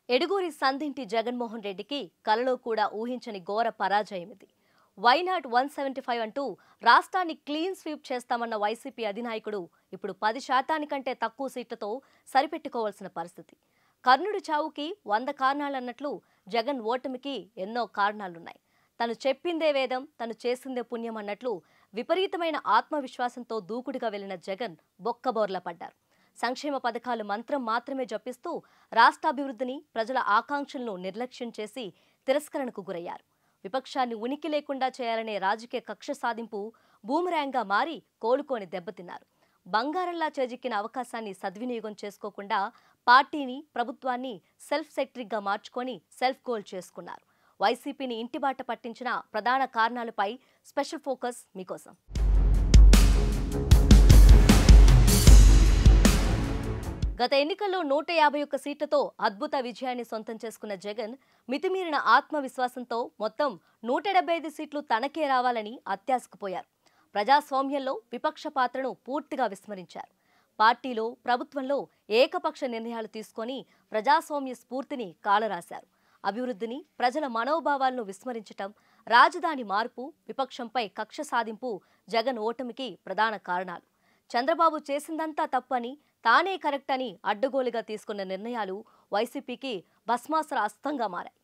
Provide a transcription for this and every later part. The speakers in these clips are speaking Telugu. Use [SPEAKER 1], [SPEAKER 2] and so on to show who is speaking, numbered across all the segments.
[SPEAKER 1] ఎడుగూరి సంధింటి జగన్మోహన్ రెడ్డికి కలలో కూడా ఊహించని ఘోర పరాజయం ఇది. వైనాట్ 175 అంటూ రాష్ట్రాన్ని క్లీన్ స్వీప్ చేస్తామన్న వైసీపీ అధినాయకుడు ఇప్పుడు 10% కంటే తక్కువ సీట్లతో సరిపెట్టుకోవాల్సిన పరిస్థితి. కర్ణుడి చావుకి 100 కారణాలన్నట్లు జగన్ ఓటమికి ఎన్నో కారణాలున్నాయి. తను చెప్పిందే వేదం, తను చేసిందే పుణ్యం అన్నట్లు విపరీతమైన ఆత్మవిశ్వాసంతో దూకుడుగా వెళ్లిన జగన్ బొక్కబోర్ల పడ్డారు. సంక్షేమ పథకాలు మంత్రం మాత్రమే జపిస్తూ రాష్ట్రాభివృద్ధిని, ప్రజల ఆకాంక్షలను నిర్లక్ష్యం చేసి తిరస్కరణకు గురయ్యారు. విపక్షాన్ని ఉనికి లేకుండా చేయాలనే రాజకీయ కక్ష సాధింపు బూమరాంగ్గా మారి కోలుకొని దెబ్బతిన్నారు. బంగారంలా చేజిక్కిన అవకాశాన్ని సద్వినియోగం చేసుకోకుండా పార్టీని, ప్రభుత్వాన్ని సెల్ఫ్ సెక్టరీగా మార్చుకొని సెల్ఫ్ గోల్ చేసుకున్నారు. వైసీపీని ఇంటిబాట పట్టించిన ప్రధాన కారణాలపై స్పెషల్ ఫోకస్ మీకోసం. గత ఎన్నికల్లో 151 సీట్లతో అద్భుత విజయాన్ని సొంతం చేసుకున్న జగన్ మితిమీరిన ఆత్మవిశ్వాసంతో మొత్తం 175 సీట్లు తనకే రావాలని అత్యాశకుపోయారు. ప్రజాస్వామ్యంలో విపక్ష పాత్రను పూర్తిగా విస్మరించారు. పార్టీలో, ప్రభుత్వంలో ఏకపక్ష నిర్ణయాలు తీసుకొని ప్రజాస్వామ్య స్ఫూర్తిని కాలరాశారు. అభివృద్ధిని, ప్రజల మనోభావాలను విస్మరించటం, రాజధాని మార్పు, విపక్షంపై కక్ష సాధింపు జగన్ ఓటమికి ప్రధాన కారణాలు. చంద్రబాబు చేసిందంతా తప్పని, తానే కరెక్ట్ అని అడ్డగోలుగా తీసుకున్న నిర్ణయాలు వైసీపీకి భస్మాసుర అస్త్రంగా మారాయి.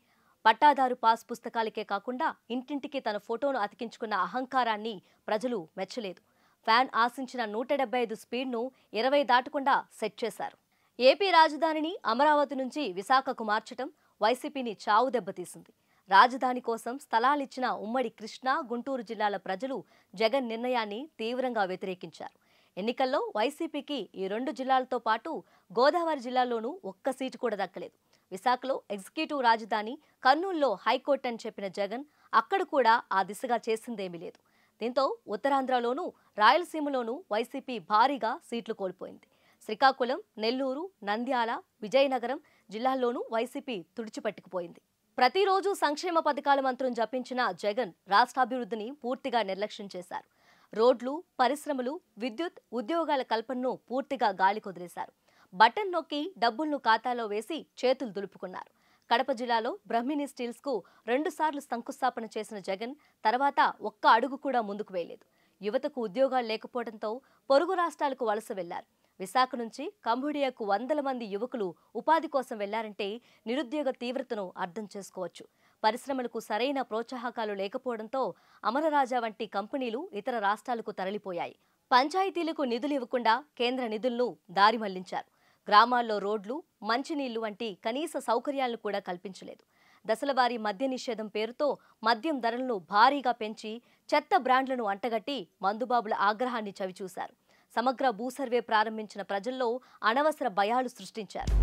[SPEAKER 1] పట్టాదారు పాస్ పుస్తకాలకే కాకుండా ఇంటింటికి తన ఫోటోను అతికించుకున్న అహంకారాన్ని ప్రజలు మెచ్చలేదు. ఫ్యాన్ ఆశించిన 175 స్పీడ్ను 20 దాటకుండా సెట్ చేశారు. ఏపీ రాజధానిని అమరావతి నుంచి విశాఖకు మార్చడం వైసీపీని చావు దెబ్బతీసింది. రాజధాని కోసం స్థలాలిచ్చిన ఉమ్మడి కృష్ణా, గుంటూరు జిల్లాల ప్రజలు జగన్ నిర్ణయాన్ని తీవ్రంగా వ్యతిరేకించారు. ఎన్నికల్లో వైసీపీకి ఈ 2 జిల్లాలతో పాటు గోదావరి జిల్లాలోనూ ఒక్క సీటు కూడా దక్కలేదు. విశాఖలో ఎగ్జిక్యూటివ్ రాజధాని, కర్నూలులో హైకోర్టు అని చెప్పిన జగన్ అక్కడ కూడా ఆ దిశగా చేసిందేమీ లేదు. దీంతో ఉత్తరాంధ్రలోనూ, రాయలసీమలోనూ వైసీపీ భారీగా సీట్లు కోల్పోయింది. శ్రీకాకుళం, నెల్లూరు, నంద్యాల, విజయనగరం జిల్లాల్లోనూ వైసీపీ తుడిచిపట్టుకుపోయింది. ప్రతిరోజు సంక్షేమ పథకాల మంత్రం జపించిన జగన్ రాష్ట్రాభివృద్ధిని పూర్తిగా నిర్లక్ష్యం చేశారు. రోడ్లు, పరిశ్రమలు, విద్యుత్, ఉద్యోగాల కల్పనను పూర్తిగా గాలికొదిలేశారు. బటన్ నొక్కి డబ్బులను ఖాతాలో వేసి చేతులు దులుపుకున్నారు. కడప జిల్లాలో బ్రహ్మిణి స్టీల్స్ కు 2 సార్లు శంకుస్థాపన చేసిన జగన్ తర్వాత ఒక్క అడుగు కూడా ముందుకు వేయలేదు. యువతకు ఉద్యోగాలు లేకపోవడంతో పొరుగు రాష్ట్రాలకు వలస వెళ్లారు. విశాఖ నుంచి కంబోడియాకు 100 మంది యువకులు ఉపాధి కోసం వెళ్లారంటే నిరుద్యోగ తీవ్రతను అర్థం చేసుకోవచ్చు. పరిశ్రమలకు సరైన ప్రోత్సాహకాలు లేకపోవడంతో అమరరాజా వంటి కంపెనీలు ఇతర రాష్ట్రాలకు తరలిపోయాయి. పంచాయతీలకు నిధులు ఇవ్వకుండా కేంద్ర నిధులను దారి మళ్లించారు. గ్రామాల్లో రోడ్లు, మంచినీళ్లు వంటి కనీస సౌకర్యాలను కూడా కల్పించలేదు. దశలవారీ మద్య నిషేధం పేరుతో మద్యం ధరలను భారీగా పెంచి చెత్త బ్రాండ్లను అంటగట్టి మందుబాబుల ఆగ్రహాన్ని చవిచూశారు. సమగ్ర భూసర్వే ప్రారంభించిన ప్రజల్లో అనవసర భయాలు సృష్టించారు.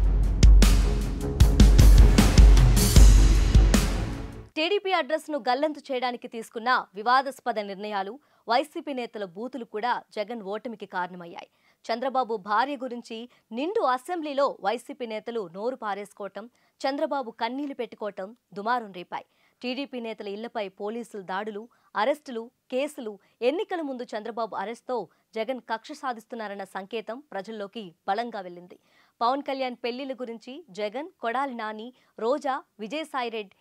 [SPEAKER 1] టీడీపీ అడ్రస్ను గల్లంతు చేయడానికి తీసుకున్న వివాదాస్పద నిర్ణయాలు, వైసీపీ నేతల బూతులు కూడా జగన్ ఓటమికి కారణమయ్యాయి. చంద్రబాబు భార్య గురించి నిండు అసెంబ్లీలో వైసీపీ నేతలు నోరు పారేసుకోవటం, చంద్రబాబు కన్నీళ్లు పెట్టుకోవటం దుమారం రేపాయి. టీడీపీ నేతల ఇళ్లపై పోలీసుల దాడులు, అరెస్టులు, కేసులు, ఎన్నికల ముందు చంద్రబాబు అరెస్ట్తో జగన్ కక్ష సాధిస్తున్నారన్న సంకేతం ప్రజల్లోకి బలంగా వెళ్లింది. పవన్ కళ్యాణ్ పెళ్లిళ్ల గురించి జగన్, కొడాలి నాని, రోజా, విజయసాయిరెడ్డి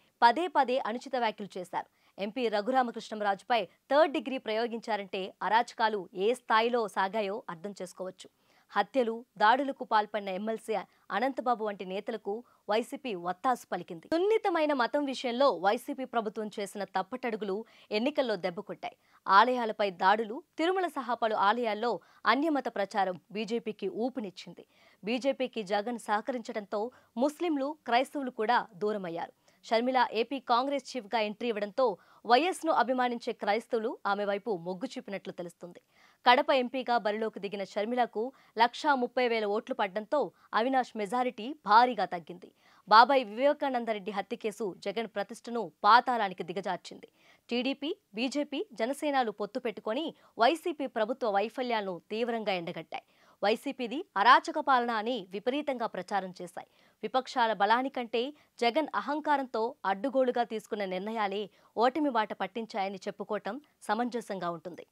[SPEAKER 1] పదే అనుచిత వ్యాఖ్యలు చేశారు. ఎంపీ రఘురామకృష్ణంరాజుపై 3rd డిగ్రీ ప్రయోగించారంటే అరాచకాలు ఏ స్థాయిలో సాగాయో అర్థం చేసుకోవచ్చు. హత్యలు, దాడులకు పాల్పడిన ఎమ్మెల్సీ అనంతబాబు వంటి నేతలకు వైసీపీ వత్తాసు పలికింది. సున్నితమైన మతం విషయంలో వైసీపీ ప్రభుత్వం చేసిన తప్పటడుగులు ఎన్నికల్లో దెబ్బకొట్టాయి. ఆలయాలపై దాడులు, తిరుమల సహా పలు ఆలయాల్లో అన్యమత ప్రచారం బీజేపీకి ఊపునిచ్చింది. బీజేపీకి జగన్ సహకరించడంతో ముస్లింలు, క్రైస్తవులు కూడా దూరమయ్యారు. షర్మిల ఏపీ కాంగ్రెస్ చీఫ్గా ఎంట్రీ ఇవ్వడంతో వైఎస్ను అభిమానించే క్రైస్తవులు ఆమె వైపు మొగ్గు చూపినట్లు తెలుస్తుంది. కడప ఎంపీగా బరిలోకి దిగిన షర్మిలకు 1,30,000 ఓట్లు పడ్డంతో అవినాష్ మెజారిటీ భారీగా తగ్గింది. బాబాయ్ వివేకానందరెడ్డి హత్య కేసు జగన్ ప్రతిష్టను పాతాళానికి దిగజార్చింది. టీడీపీ, బీజేపీ, జనసేనలు పొత్తు పెట్టుకుని వైసీపీ ప్రభుత్వ వైఫల్యాలను తీవ్రంగా ఎండగట్టాయి. వైసీపీది అరాచక పాలన అని విపరీతంగా ప్రచారం చేశాయి. విపక్షాల బలానికంటే జగన్ అహంకారంతో అడ్డుగోలుగా తీసుకున్న నిర్ణయాలే ఓటమి బాట పట్టించాయని చెప్పుకోవటం సమంజసంగా ఉంటుంది.